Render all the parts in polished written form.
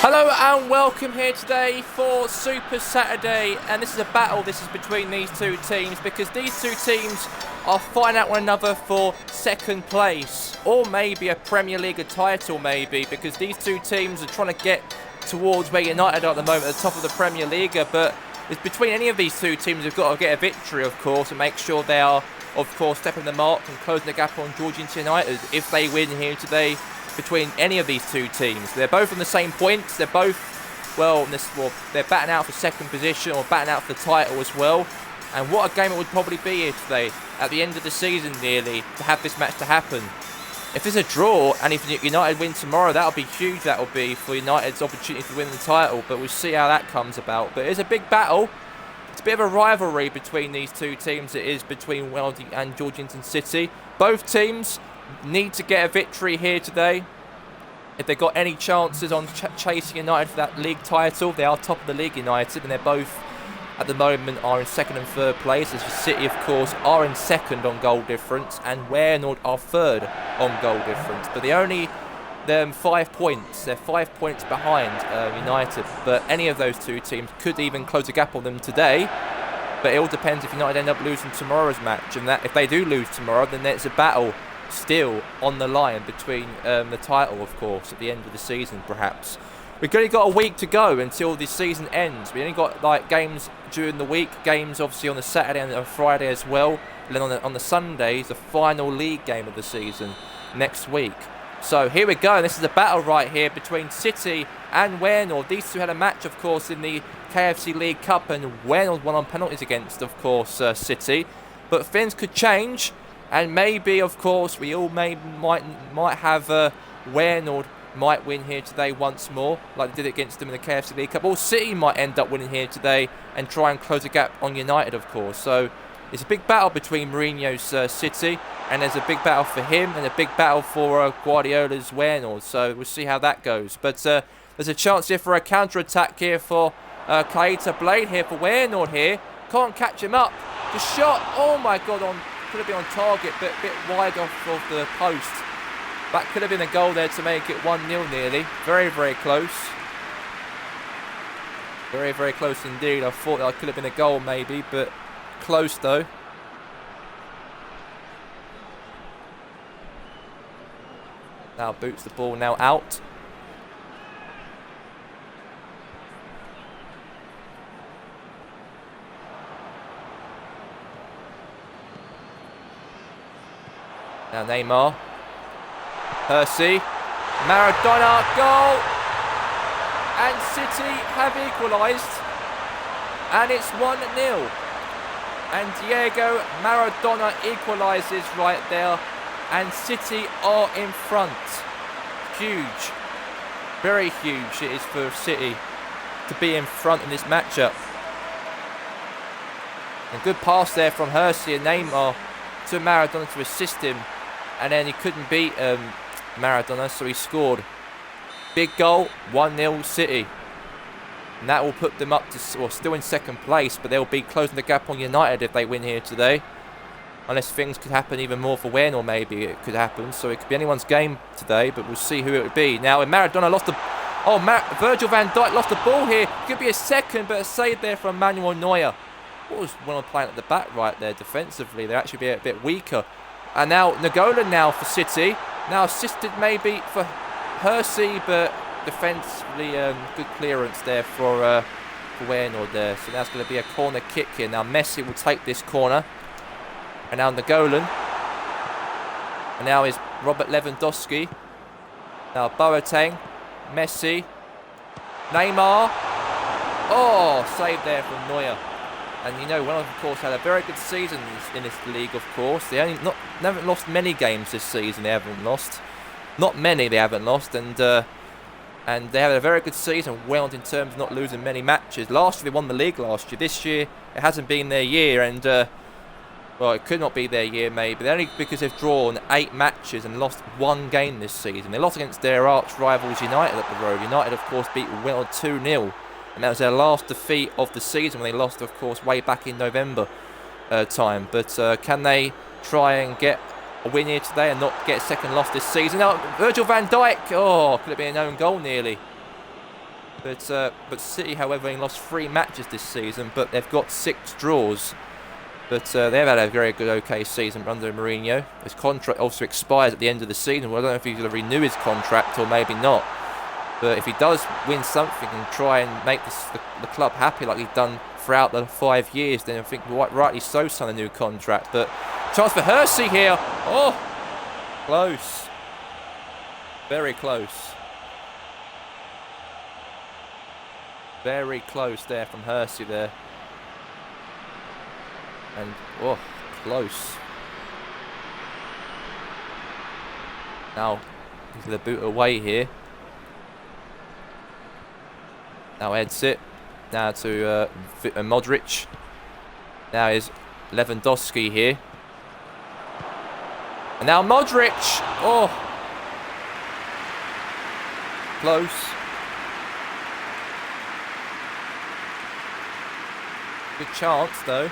Hello and welcome here today for Super Saturday, and this is a battle. This is between these two teams because these two teams are fighting out one another for second place or maybe a Premier League title, maybe, because these two teams are trying to get towards where United are at the moment at the top of the Premier League. But it's between any of these two teams who've got to get a victory, of course, and make sure they are, of course, stepping the mark and closing the gap on Georgehigton United if they win here today. Between any of these two teams, they're both on the same points. They're both, they're batting out for second position or batting out for the title as well. And what a game it would probably be here today, at the end of the season nearly, to have this match to happen. If there's a draw and if United win tomorrow, that'll be huge. That'll be for United's opportunity to win the title. But we'll see how that comes about. But it's a big battle. It's a bit of a rivalry between these two teams. It is between Weynoord and Georgehigton City. Both teams need to get a victory here today. If they've got any chances on chasing United for that league title, they are top of the league, United, and they're both at the moment are in second and third place, as City, of course, are in second on goal difference, and Weynoord are third on goal difference. But they're only 5 points. They're 5 points behind United. But any of those two teams could even close a gap on them today. But it all depends if United end up losing tomorrow's match, and that if they do lose tomorrow, then it's a battle still on the line between the title, of course, at the end of the season, perhaps. We've only got a week to go until the season ends. We only got games during the week, games obviously on the Saturday and on Friday as well, and then on the Sundays, the final league game of the season next week. So here we go. This is a battle right here between City and Weynoord. These two had a match, of course, in the KFC League Cup, and Weynoord won on penalties against, of course, City. But things could change. And maybe, of course, we all might have Weynoord might win here today once more, like they did against them in the KFC League Cup. Or City might end up winning here today and try and close the gap on United, of course. So it's a big battle between Mourinho's City, and there's a big battle for him and a big battle for Guardiola's Weynoord. So we'll see how that goes. But there's a chance here for a counter-attack here for Keita Blade here for Weynoord here. Can't catch him up. The shot, oh my God, could have been on target, but a bit wide off of the post. That could have been a goal there to make it 1-0 nearly. Very, very close. Very, very close indeed. I thought that could have been a goal maybe, but close though. Now boots the ball now out. Now Neymar, Percy, Maradona, goal, and City have equalised, and it's 1-0, and Diego Maradona equalises right there, and City are in front. Huge, very huge it is for City to be in front in this matchup. A good pass there from Percy and Neymar to Maradona to assist him. And then he couldn't beat Maradona, so he scored. Big goal, 1-0 City. And that will put them up to, well, still in second place, but they'll be closing the gap on United if they win here today. Unless things could happen even more for Weynoord, maybe it could happen. So it could be anyone's game today, but we'll see who it would be. Now, Maradona lost the... Oh, Virgil van Dijk lost the ball here. Could be a second, but a save there from Manuel Neuer. What was one of playing at the back right there defensively? They're actually a bit weaker. And now Nagola now for City. Now assisted maybe for Percy, but defensively good clearance there for Weynoord there. So that's going to be a corner kick here. Now Messi will take this corner. And now Nagolan. And now is Robert Lewandowski. Now Boateng. Messi. Neymar. Oh, save there from Neuer. And you know, Weynoord, of course, had a very good season in this league, of course. They haven't lost many games this season, they haven't lost. Not many they haven't lost, and they had a very good season, Weynoord, in terms of not losing many matches. Last year, they won the league last year. This year, it hasn't been their year, and, well, it could not be their year, maybe. Only because they've drawn 8 matches and lost 1 game this season. They lost against their arch rivals United at the road. United, of course, beat Weynoord 2-0. And that was their last defeat of the season when they lost, of course, way back in November time. But can they try and get a win here today and not get a second loss this season? Now, Virgil van Dijk, oh, could it be an own goal nearly? But City, however, only lost 3 matches this season, but they've got 6 draws. But they've had a very good, okay season under Mourinho. His contract also expires at the end of the season. Well, I don't know if he's going to renew his contract or maybe not. But if he does win something and try and make the club happy like he's done throughout the 5 years, then I think rightly so sign a new contract. But chance for Hersey here. Oh, close. Very close. Very close there from Hersey there. And, oh, close. Now, he's going to boot away here. Now heads it. Now to Modric. Now is Lewandowski here. And now Modric. Oh. Close. Good chance though.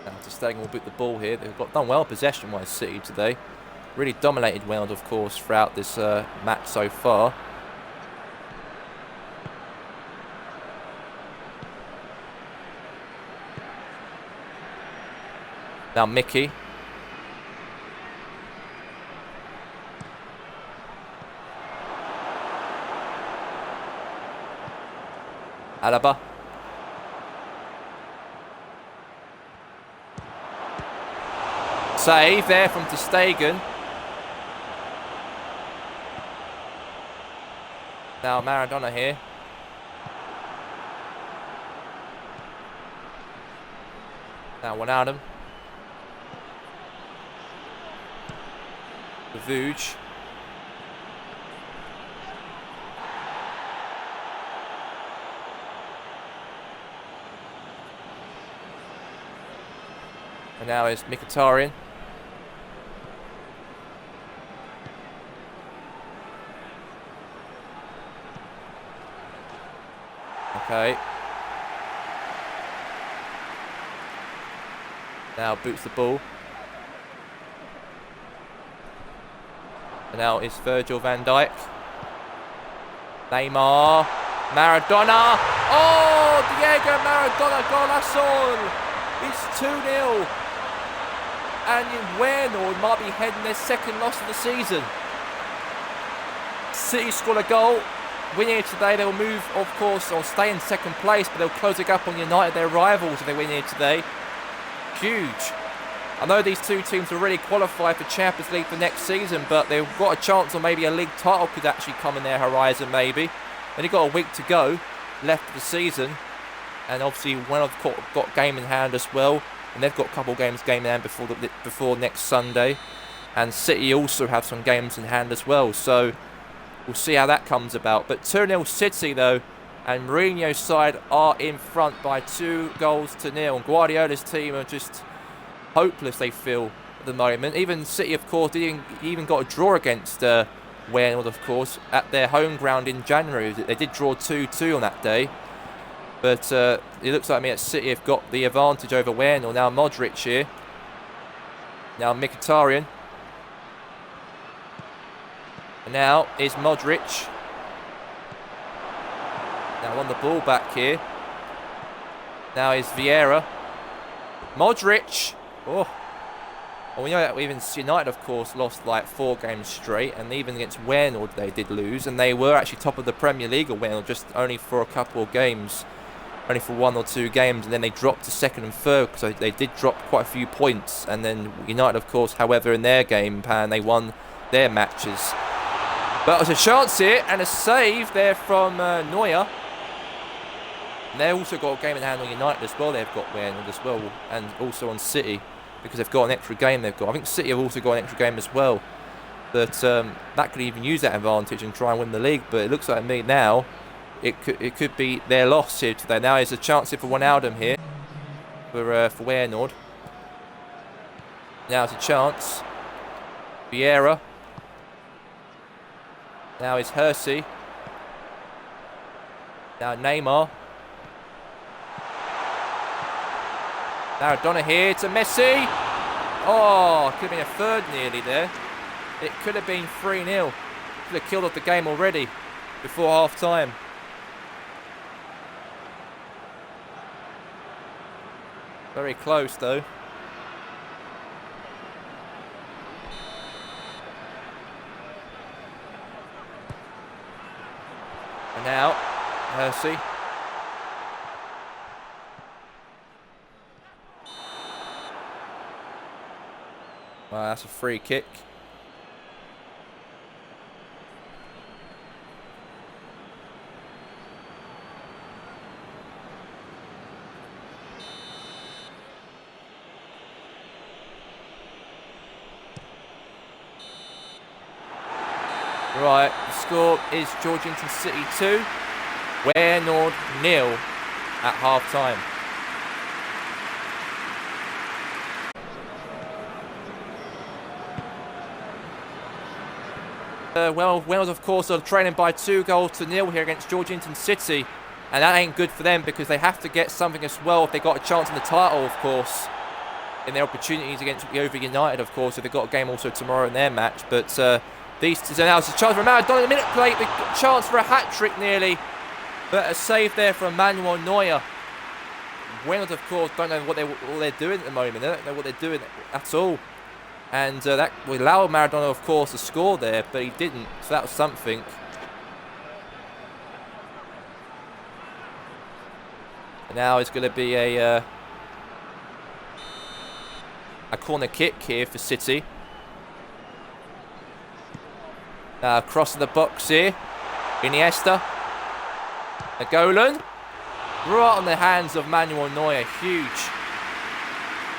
Now to Stegen will boot the ball here. They've done well possession-wise, City today. Really dominated Weynoord, of course, throughout this match so far. Now Mickey. Alaba. Save there from ter Stegen. Now Maradona here. Now Wijnaldum. Vuj. And now is Mkhitaryan. Okay. Now boots the ball. And now is Virgil van Dijk. Neymar. Maradona. Oh, Diego Maradona golazo. It's 2-0. And Weynoord might be heading their second loss of the season. City scored a goal. Win here today, they'll move, of course, or stay in second place, but they'll close it up on United, their rivals, if they win here today. Huge. I know these two teams will really qualify for Champions League for next season, but they've got a chance, or maybe a league title could actually come in their horizon, maybe. They've got a week to go left of the season, and obviously Weynoord got game in hand as well, and they've got a couple of games game in hand before next Sunday, and City also have some games in hand as well, so we'll see how that comes about. But 2-0 City though, and Mourinho's side are in front by 2-0. And Guardiola's team are just hopeless, they feel, at the moment. Even City, of course, even got a draw against Weynoord, of course, at their home ground in January. They did draw 2-2 on that day. But it looks like that City have got the advantage over Weynoord. Now Modric here. Now Mkhitaryan. And now is Modric. Now on the ball back here. Now is Vieira. Modric. Oh. Well, we know that even United, of course, lost like 4 games straight, and even against Weynoord they did lose, and they were actually top of the Premier League of Weynoord just only for a couple of games, only for 1 or 2 games, and then they dropped to second and third, so they did drop quite a few points. And then United, of course, however, in their game plan, they won their matches. But there's a chance here, and a save there from Neuer. And they've also got a game in hand on United as well. They've got Weynoord as well, and also on City, because they've got an extra game they've got. I think City have also got an extra game as well. But that could even use that advantage and try and win the league. But it looks like to me now, it could be their loss here today. Now there's a chance here for Wijnaldum here for Weynoord. Now it's a chance. Vieira. Now is Hersey. Now Neymar. Maradona here to Messi. Oh, Oh, it could have been a third nearly there. It could have been 3-0. Could have killed off the game already before half time. Very close though. And now, Hersey. Well, that's a free kick. Right, the score is Georgehigton City 2, Weynoord 0 at half time. Weynoord, of course, are trailing by 2-0 here against Georgehigton City, and that ain't good for them because they have to get something as well if they got a chance in the title, of course, in their opportunities against Over United, of course, if they've got a game also tomorrow in their match. But so now it's a chance for Maradona in the minute plate, the chance for a hat-trick nearly, but a save there from Manuel Neuer. Weynoord, of course, don't know what they're doing at the moment. They don't know what they're doing at all. And that would allow Maradona, of course, to score there, but he didn't, so that was something. And now it's going to be a corner kick here for City. Now crossing the box here, Iniesta, a Golan, right on the hands of Manuel Neuer, huge.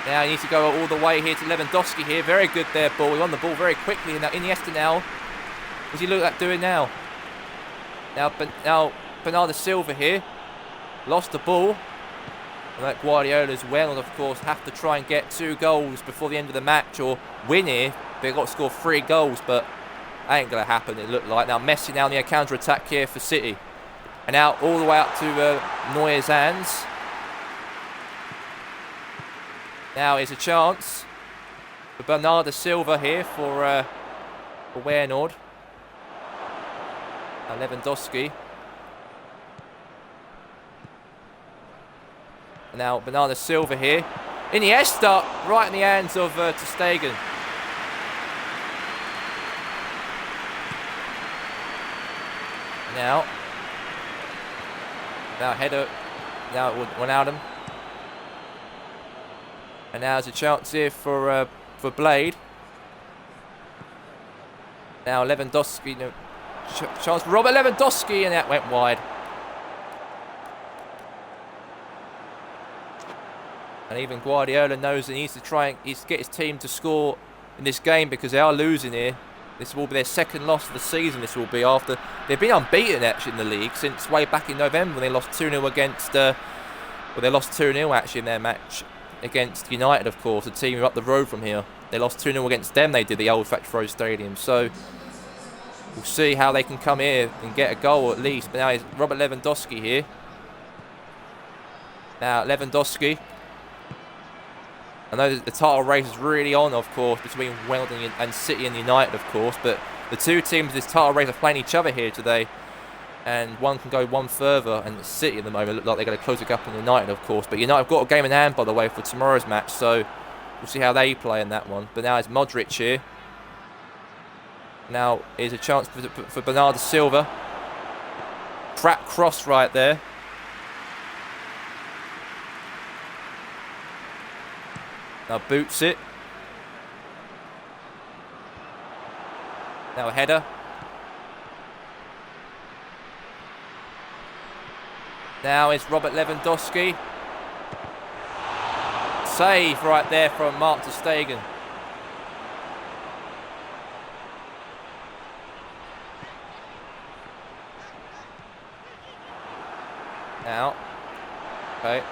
Now he needs to go all the way here to Lewandowski here, very good there ball, he won the ball very quickly, and now Iniesta now, what's he look like doing now? Now Bernardo Silva here, lost the ball, and that Guardiola as well, and of course have to try and get 2 goals before the end of the match, or win here, they've got to score 3 goals, but ain't going to happen, it looked like. Now Messi now in the counter-attack here for City. And now all the way up to Neuer's hands. Now here's a chance for Bernardo Silva here for Weynoord. Lewandowski. And now Bernardo Silva here. Iniesta right in the hands of ter Stegen. Now header, now Wijnaldum. And now there's a chance here for Blade. Now Lewandowski, no, chance for Robert Lewandowski, and that went wide. And even Guardiola knows that he needs to try and get his team to score in this game because they are losing here. This will be their second loss of the season, this will be, after they've been unbeaten actually in the league since way back in November when they lost 2-0 against, well, they lost 2-0 actually in their match against United, of course, a team who are up the road from here. They lost 2-0 against them, they did, the old Thatcher Road Stadium. So we'll see how they can come here and get a goal at least. But now it's Robert Lewandowski here. Now Lewandowski. I know the title race is really on, of course, between Weynoord and City and United, of course, but the two teams in this title race are playing each other here today, and one can go one further, and City at the moment look like they're going to close it up on United, of course, but United have got a game in hand, by the way, for tomorrow's match, so we'll see how they play in that one. But now it's Modric here. Now here's a chance for Bernardo Silva. Crap cross right there. Now boots it. Now a header. Now it's Robert Lewandowski. Save right there from Mark ter Stegen. Now. Okay.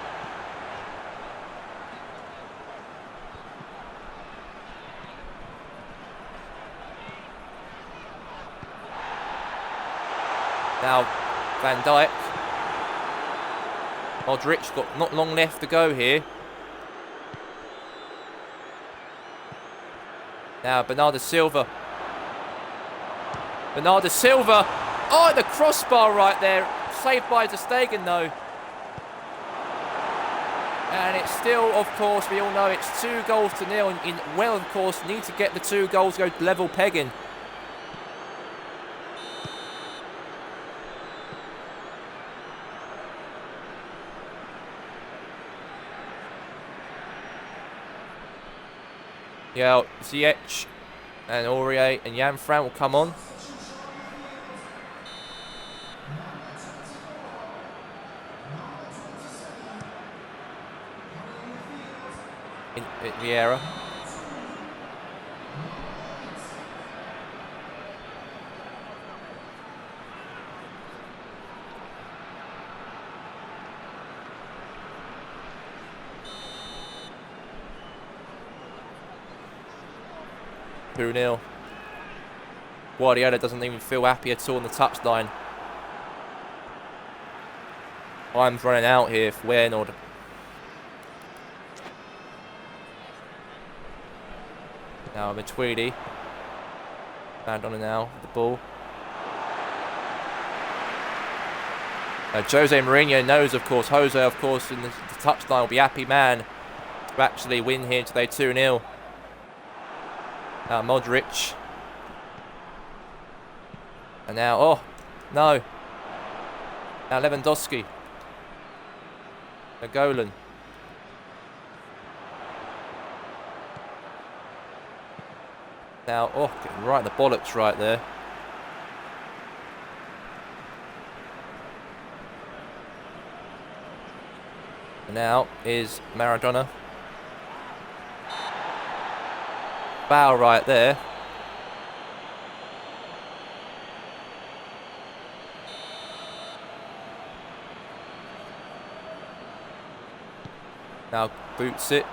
Now Van Dijk. Modric got not long left to go here. Now Bernardo Silva. Bernardo Silva. Oh, the crossbar right there. Saved by ter Stegen though. And it's still, of course, we all know it's 2-0. And well, of course, need to get the 2 goals, go level pegging. Yeah, Ziyech and Aurier and Jan Fran will come on. In Vieira. Two-0. Guardiola doesn't even feel happy at all on the touchline. Time's running out here for Weynoord. Now Matuidi. Maradona now with the ball. Jose Mourinho knows, of course, in the touchline will be happy man to actually win here today 2-0. Now Modric. And now, oh, no. Now Lewandowski. Golan. Now, oh, getting right in the bollocks right there. And now is Maradona. Foul right there. Now boots it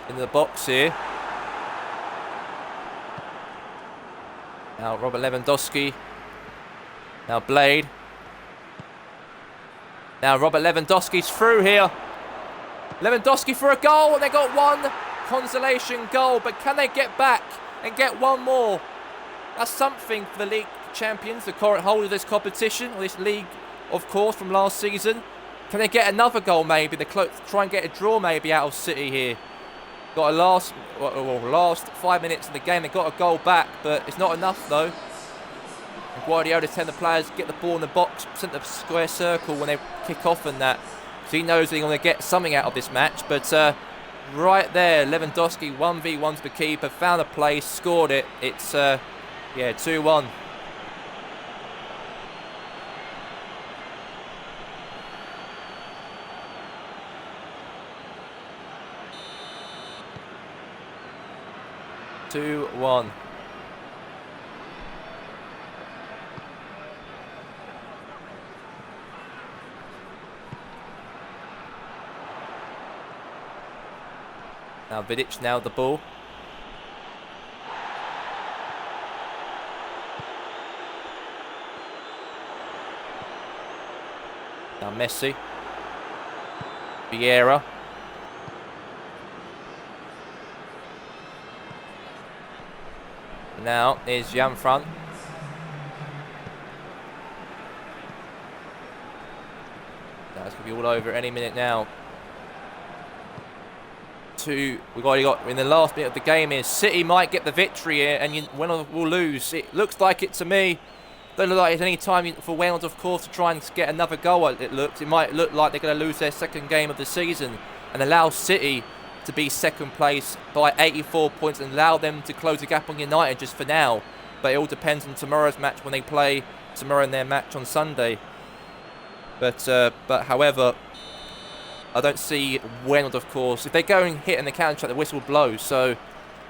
into the box here. Now Robert Lewandowski. Now Blade. Now Robert Lewandowski's through here. Lewandowski for a goal, and they got one consolation goal, but can they get back and get one more? That's something for the league champions, the current holder of this competition, or this league, of course, from last season. Can they get another goal maybe? They try and get a draw maybe out of City here. Got a last 5 minutes in the game, they got a goal back, but it's not enough though. And Guardiola telling the players get the ball in the box, centre square circle when they kick off and that. So he knows they're going to get something out of this match, but right there, Lewandowski 1v1 to the keeper, found a place, scored it. It's 2-1. Now Vidic now the ball. Now Messi. Vieira. Now is Jan Fran. That's going to be all over any minute now. We've already got in the last bit of the game is City might get the victory here, and Weynoord will lose. It looks like it to me. Don't look like it's any time for Weynoord, of course, to try and get another goal. It might look like they're going to lose their second game of the season and allow City to be second place by 84 points and allow them to close the gap on United just for now. But it all depends on tomorrow's match when they play tomorrow in their match on Sunday. But however, I don't see Weynoord, of course. If they go and hit in the counter-attack, the whistle blows. So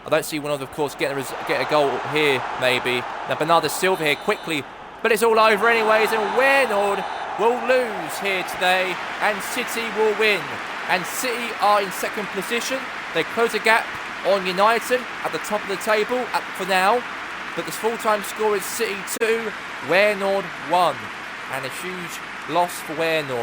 I don't see Weynoord, of course, get a goal here, maybe. Now Bernardo Silva here quickly. But it's all over anyways, and Weynoord will lose here today, and City will win. And City are in second position. They close the gap on United at the top of the table for now. But the full-time score is City 2, Weynoord 1. And a huge loss for Weynoord.